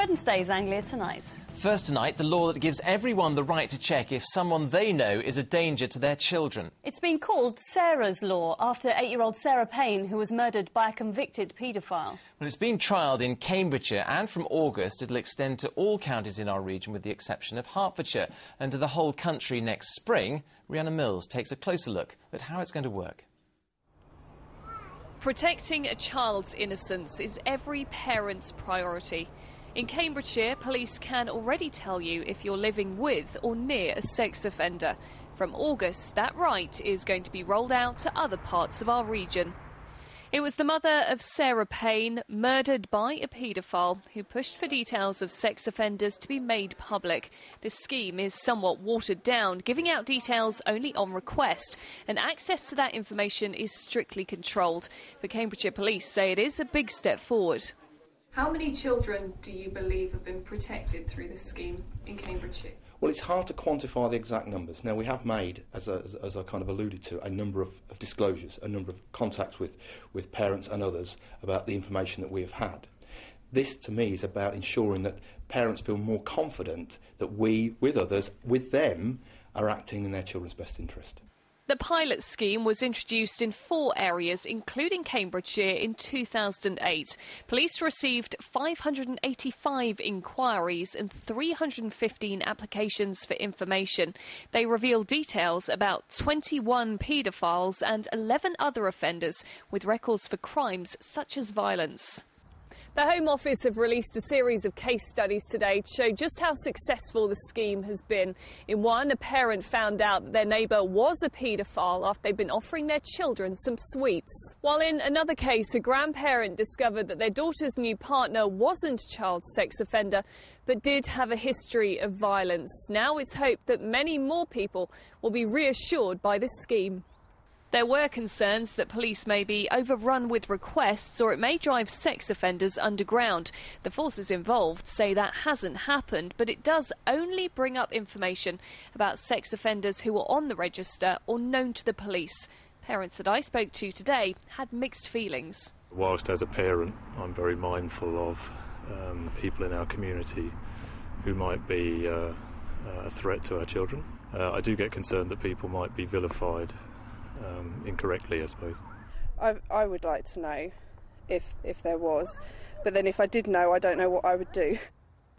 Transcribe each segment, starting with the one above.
Wednesday's Anglia tonight. First tonight, the law that gives everyone the right to check if someone they know is a danger to their children. It's been called Sarah's Law after 8-year-old Sarah Payne, who was murdered by a convicted paedophile. Well, it's being trialled in Cambridgeshire, and from August it'll extend to all counties in our region with the exception of Hertfordshire, and to the whole country next spring. Rhiannon Mills takes a closer look at how it's going to work. Protecting a child's innocence is every parent's priority. In Cambridgeshire, police can already tell you if you're living with or near a sex offender. From August, that right is going to be rolled out to other parts of our region. It was the mother of Sarah Payne, murdered by a paedophile, who pushed for details of sex offenders to be made public. This scheme is somewhat watered down, giving out details only on request, and access to that information is strictly controlled. But Cambridgeshire Police say it is a big step forward. How many children do you believe have been protected through this scheme in Cambridgeshire? Well, it's hard to quantify the exact numbers. Now, we have made, as I kind of alluded to, a number of disclosures, a number of contacts with parents and others about the information that we have had. This, to me, is about ensuring that parents feel more confident that we, with others, with them, are acting in their children's best interest. The pilot scheme was introduced in 4 areas, including Cambridgeshire, in 2008. Police received 585 inquiries and 315 applications for information. They revealed details about 21 paedophiles and 11 other offenders with records for crimes such as violence. The Home Office have released a series of case studies today to show just how successful the scheme has been. In one, a parent found out that their neighbour was a paedophile after they'd been offering their children some sweets. While in another case, a grandparent discovered that their daughter's new partner wasn't a child sex offender, but did have a history of violence. Now it's hoped that many more people will be reassured by this scheme. There were concerns that police may be overrun with requests or it may drive sex offenders underground. The forces involved say that hasn't happened, but it does only bring up information about sex offenders who are on the register or known to the police. Parents that I spoke to today had mixed feelings. Whilst as a parent I'm very mindful of people in our community who might be a threat to our children, I do get concerned that people might be vilified incorrectly, I suppose. I would like to know if there was, but then if I did know, I don't know what I would do.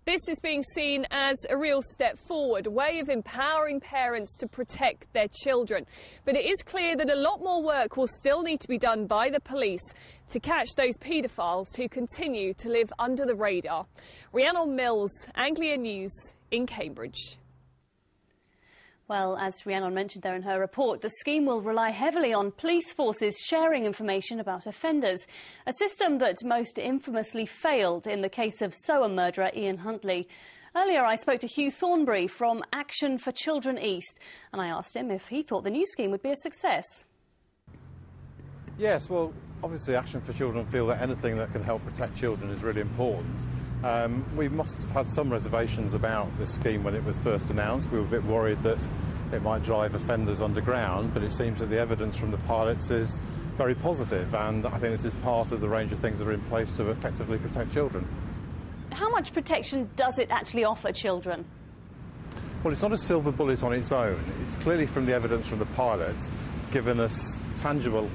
This is being seen as a real step forward, a way of empowering parents to protect their children. But it is clear that a lot more work will still need to be done by the police to catch those paedophiles who continue to live under the radar. Rhiannon Mills, Anglia News in Cambridge. Well, as Rhiannon mentioned there in her report, the scheme will rely heavily on police forces sharing information about offenders, a system that most infamously failed in the case of Soham murderer Ian Huntley. Earlier, I spoke to Hugh Thornbury from Action for Children East, and I asked him if he thought the new scheme would be a success. Yes, well, obviously Action for Children feel that anything that can help protect children is really important. We must have had some reservations about this scheme when it was first announced. We were a bit worried that it might drive offenders underground, but it seems that the evidence from the pilots is very positive, and I think this is part of the range of things that are in place to effectively protect children. How much protection does it actually offer children? Well, it's not a silver bullet on its own. It's clearly, from the evidence from the pilots, given us tangible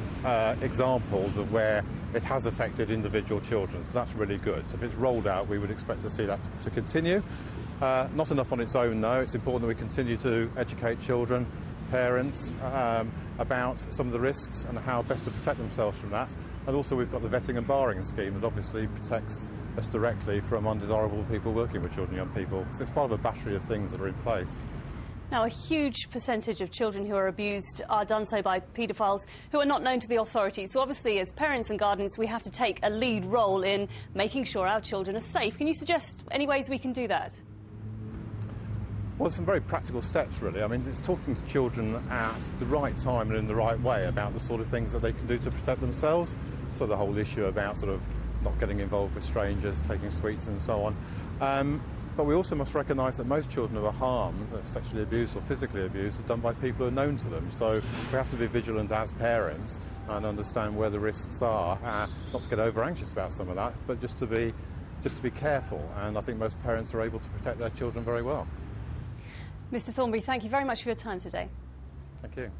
examples of where it has affected individual children, so that's really good. So if it's rolled out, we would expect to see that to continue. Not enough on its own, though. It's important that we continue to educate children, parents, about some of the risks and how best to protect themselves from that. And also we've got the vetting and barring scheme that obviously protects us directly from undesirable people working with children and young people. So it's part of a battery of things that are in place. Now, a huge percentage of children who are abused are done so by paedophiles who are not known to the authorities. So obviously, as parents and guardians, we have to take a lead role in making sure our children are safe. Can you suggest any ways we can do that? Well, some very practical steps, really. I mean, it's talking to children at the right time and in the right way about the sort of things that they can do to protect themselves. So the whole issue about sort of not getting involved with strangers, taking sweets and so on. But we also must recognise that most children who are harmed, sexually abused or physically abused, are done by people who are known to them. So we have to be vigilant as parents and understand where the risks are, not to get over anxious about some of that, but just to just to be careful, and I think most parents are able to protect their children very well. Mr Thornbury, thank you very much for your time today. Thank you.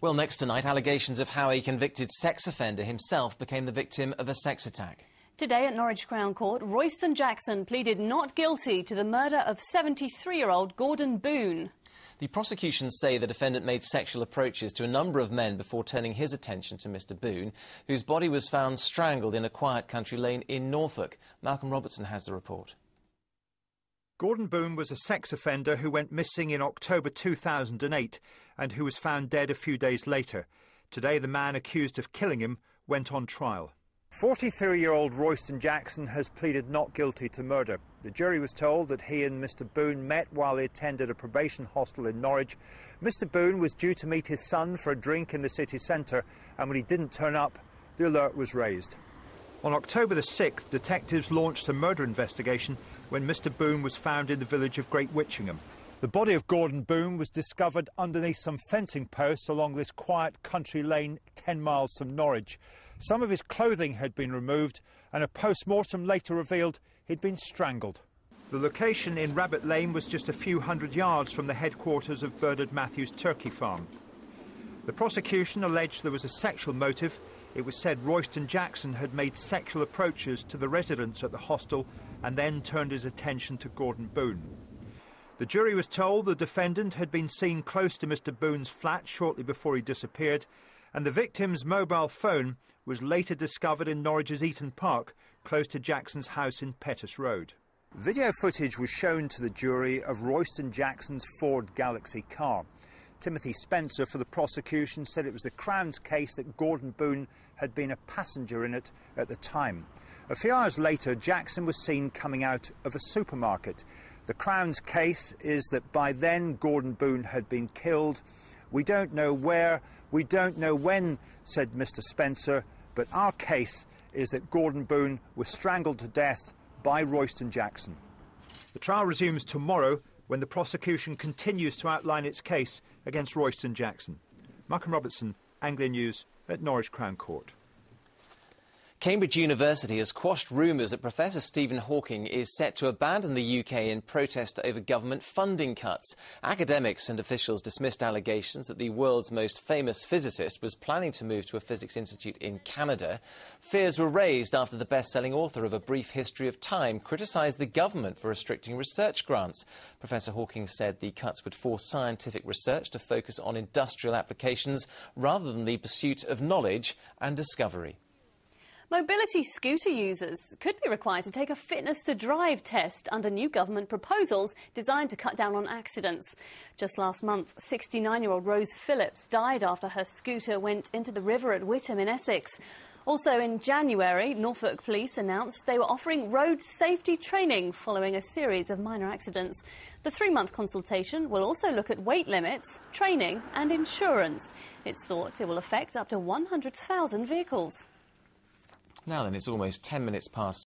Well, next tonight, allegations of how a convicted sex offender himself became the victim of a sex attack. Today at Norwich Crown Court, Royston Jackson pleaded not guilty to the murder of 73-year-old Gordon Boone. The prosecution say the defendant made sexual approaches to a number of men before turning his attention to Mr Boone, whose body was found strangled in a quiet country lane in Norfolk. Malcolm Robertson has the report. Gordon Boone was a sex offender who went missing in October 2008 and who was found dead a few days later. Today, the man accused of killing him went on trial. 43-year-old Royston Jackson has pleaded not guilty to murder. The jury was told that he and Mr Boone met while he attended a probation hostel in Norwich. Mr Boone was due to meet his son for a drink in the city centre, and when he didn't turn up, the alert was raised. On October the 6th, detectives launched a murder investigation when Mr Boone was found in the village of Great Witchingham. The body of Gordon Boone was discovered underneath some fencing posts along this quiet country lane 10 miles from Norwich. Some of his clothing had been removed, and a post-mortem later revealed he'd been strangled. The location in Rabbit Lane was just a few hundred yards from the headquarters of Bernard Matthews Turkey Farm. The prosecution alleged there was a sexual motive. It was said Royston Jackson had made sexual approaches to the residents at the hostel and then turned his attention to Gordon Boone. The jury was told the defendant had been seen close to Mr Boone's flat shortly before he disappeared, and the victim's mobile phone was later discovered in Norwich's Eaton Park, close to Jackson's house in Pettus Road. Video footage was shown to the jury of Royston Jackson's Ford Galaxy car. Timothy Spencer for the prosecution said it was the Crown's case that Gordon Boone had been a passenger in it at the time. A few hours later, Jackson was seen coming out of a supermarket. The Crown's case is that by then Gordon Boone had been killed. We don't know where, we don't know when, said Mr Spencer, but our case is that Gordon Boone was strangled to death by Royston Jackson. The trial resumes tomorrow when the prosecution continues to outline its case against Royston Jackson. Malcolm Robertson, Anglia News at Norwich Crown Court. Cambridge University has quashed rumours that Professor Stephen Hawking is set to abandon the UK in protest over government funding cuts. Academics and officials dismissed allegations that the world's most famous physicist was planning to move to a physics institute in Canada. Fears were raised after the best-selling author of A Brief History of Time criticised the government for restricting research grants. Professor Hawking said the cuts would force scientific research to focus on industrial applications rather than the pursuit of knowledge and discovery. Mobility scooter users could be required to take a fitness to drive test under new government proposals designed to cut down on accidents. Just last month, 69-year-old Rose Phillips died after her scooter went into the river at Witham in Essex. Also in January, Norfolk Police announced they were offering road safety training following a series of minor accidents. The 3-month consultation will also look at weight limits, training and insurance. It's thought it will affect up to 100,000 vehicles. Now then, it's almost 10 minutes past